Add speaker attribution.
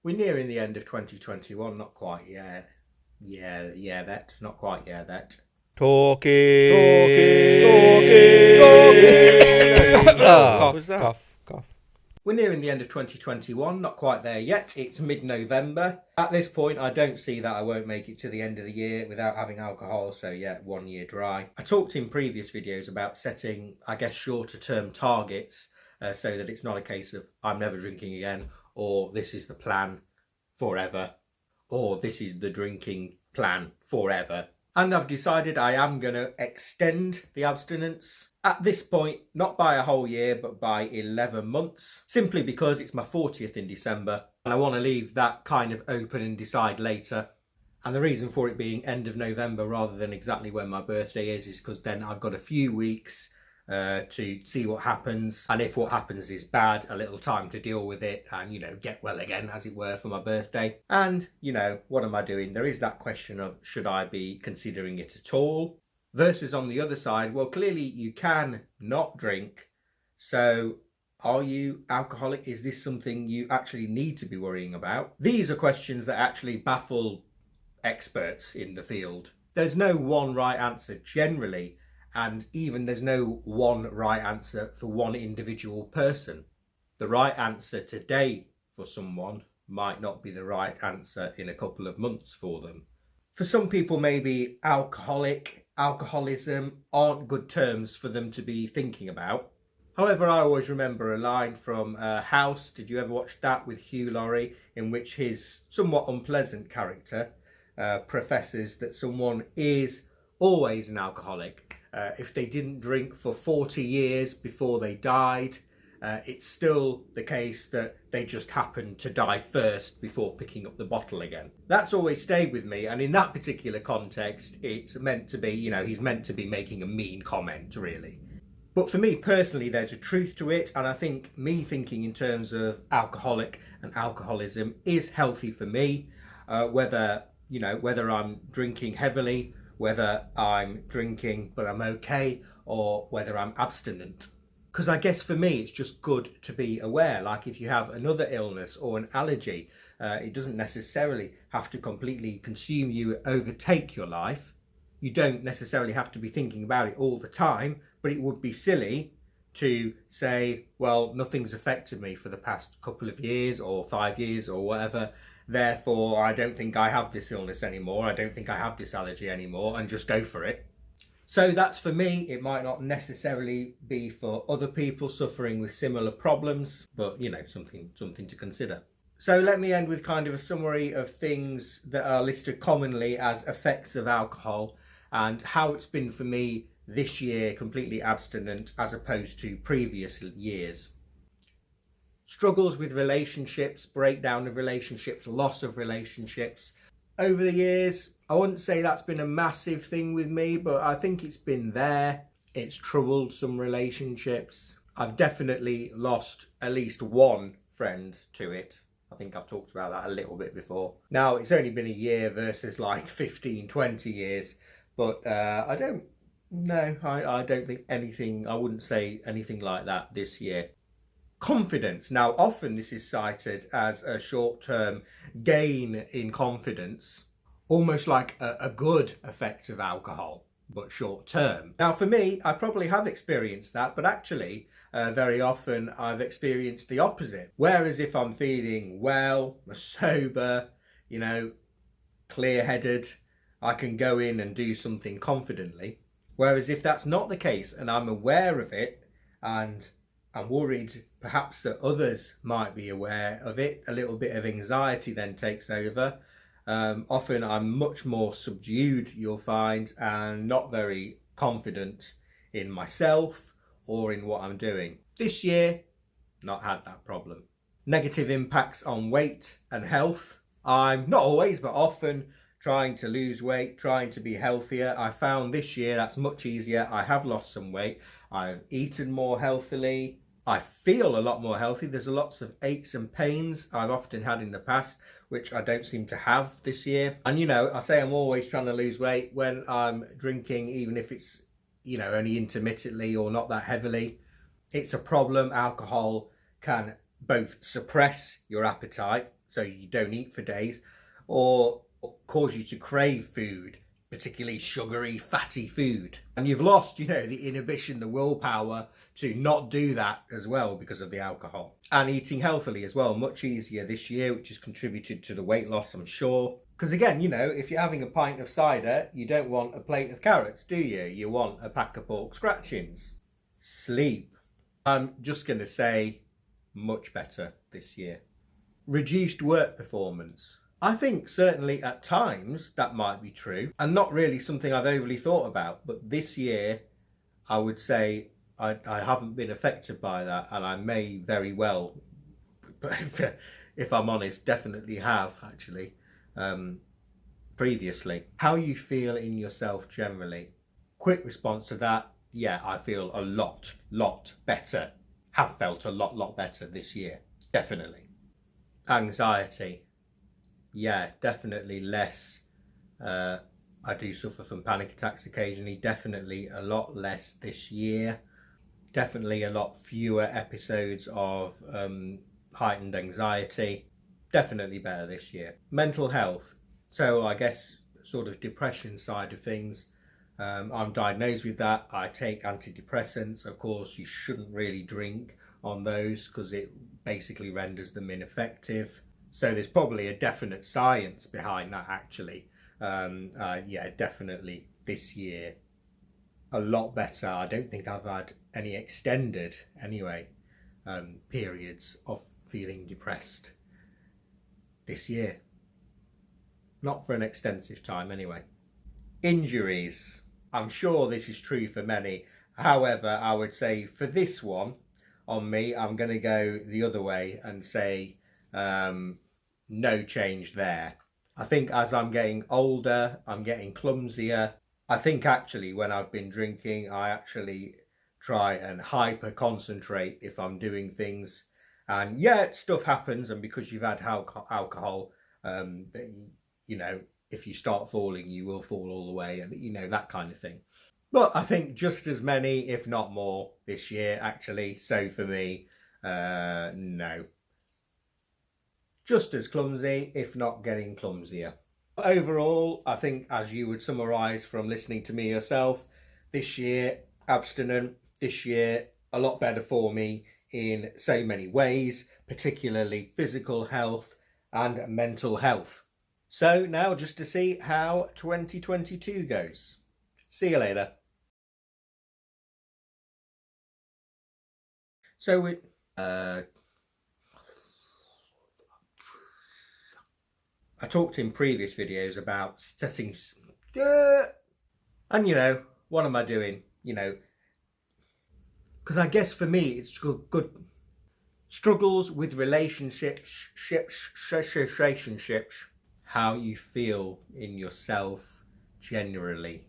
Speaker 1: We're nearing the end of 2021, not quite yet. Not quite yet.
Speaker 2: Talking. Cough.
Speaker 1: We're nearing the end of 2021, not quite there yet. It's mid-November. At this point, I don't see that I won't make it to the end of the year without having alcohol, so yeah, 1 year dry. I talked in previous videos about setting, I guess, shorter term targets so that it's not a case of I'm never drinking again, or this is the plan forever, or this is the drinking plan forever. And I've decided I am going to extend the abstinence. At this point, not by a whole year, but by 11 months, simply because it's my 40th in December, and I want to leave that kind of open and decide later. And the reason for it being end of November rather than exactly when my birthday is because then I've got a few weeks to see what happens, and if what happens is bad, a little time to deal with it and, get well again, as it were, for my birthday. And, what am I doing? There is that question of, should I be considering it at all? Versus on the other side, well, clearly you can not drink. So are you alcoholic? Is this something you actually need to be worrying about? These are questions that actually baffle experts in the field. There's no one right answer generally. And even there's no one right answer for one individual person. The right answer today for someone might not be the right answer in a couple of months for them. For some people, maybe alcoholism aren't good terms for them to be thinking about. However, I always remember a line from House. Did you ever watch that, with Hugh Laurie, in which his somewhat unpleasant character professes that someone is always an alcoholic. If they didn't drink for 40 years before they died, it's still the case that they just happened to die first before picking up the bottle again. That's always stayed with me, and in that particular context, it's meant to be, he's meant to be making a mean comment, really. But for me personally, there's a truth to it, and I think me thinking in terms of alcoholic and alcoholism is healthy for me, whether I'm drinking heavily, whether I'm drinking but I'm okay, or whether I'm abstinent. Because I guess for me it's just good to be aware. Like if you have another illness or an allergy, it doesn't necessarily have to completely consume you, overtake your life. You don't necessarily have to be thinking about it all the time, but it would be silly to say, well, nothing's affected me for the past couple of years or 5 years or whatever, therefore I don't think I have this illness anymore, I don't think I have this allergy anymore, and just go for it. So that's for me. It might not necessarily be for other people suffering with similar problems, but something to consider. So let me end with kind of a summary of things that are listed commonly as effects of alcohol and how it's been for me this year, completely abstinent as opposed to previous years. Struggles with relationships, breakdown of relationships, loss of relationships. Over the years, I wouldn't say that's been a massive thing with me, but I think it's been there. It's troubled some relationships. I've definitely lost at least one friend to it. I think I've talked about that a little bit before. Now, it's only been a year versus like 15, 20 years, but I don't think anything, I wouldn't say anything like that this year. Confidence. Now, often this is cited as a short-term gain in confidence, almost like a good effect of alcohol, but short-term. Now, for me, I probably have experienced that, but actually, very often I've experienced the opposite. Whereas if I'm feeling well, sober, clear-headed, I can go in and do something confidently. Whereas if that's not the case and I'm aware of it and I'm worried perhaps that others might be aware of it, a little bit of anxiety then takes over. Often I'm much more subdued, you'll find, and not very confident in myself or in what I'm doing. This year, not had that problem. Negative impacts on weight and health. I'm not always, but often trying to lose weight, trying to be healthier. I found this year that's much easier. I have lost some weight. I've eaten more healthily. I feel a lot more healthy. There's lots of aches and pains I've often had in the past, which I don't seem to have this year. And I say I'm always trying to lose weight when I'm drinking, even if it's, only intermittently or not that heavily. It's a problem. Alcohol can both suppress your appetite, so you don't eat for days, or cause you to crave food, particularly sugary, fatty food. And you've lost, the inhibition, the willpower to not do that as well because of the alcohol. And eating healthily as well, much easier this year, which has contributed to the weight loss, I'm sure. Because again, if you're having a pint of cider, you don't want a plate of carrots, do you? You want a pack of pork scratchings. Sleep. I'm just going to say much better this year. Reduced work performance. I think certainly at times that might be true, and not really something I've overly thought about. But this year, I would say I haven't been affected by that, and I may very well, if I'm honest, definitely have actually previously. How you feel in yourself generally. Quick response to that, yeah, I feel a lot better. Have felt a lot better this year, definitely. Anxiety. Yeah, definitely less. I do suffer from panic attacks occasionally. Definitely a lot less this year. Definitely a lot fewer episodes of heightened anxiety. Definitely better this year. Mental health. So I guess sort of depression side of things. I'm diagnosed with that. I take antidepressants. Of course, you shouldn't really drink on those because it basically renders them ineffective. So there's probably a definite science behind that actually. Yeah, definitely this year a lot better. I don't think I've had any extended periods of feeling depressed this year. Not for an extensive time anyway. Injuries. I'm sure this is true for many. However, I would say for this one on me, I'm going to go the other way and say no change there. I think as I'm getting older, I'm getting clumsier. I think actually when I've been drinking, I actually try and hyper concentrate if I'm doing things. And yeah, stuff happens, and because you've had alcohol, if you start falling, you will fall all the way, and that kind of thing. But I think just as many, if not more, this year actually. So for me, no. Just as clumsy, if not getting clumsier. Overall, I think as you would summarise from listening to me yourself, this year abstinent, this year a lot better for me in so many ways, particularly physical health and mental health. So now just to see how 2022 goes. See you later. So I talked in previous videos about setting, and what am I doing? Because I guess for me it's good. Struggles with relationships, how you feel in yourself generally.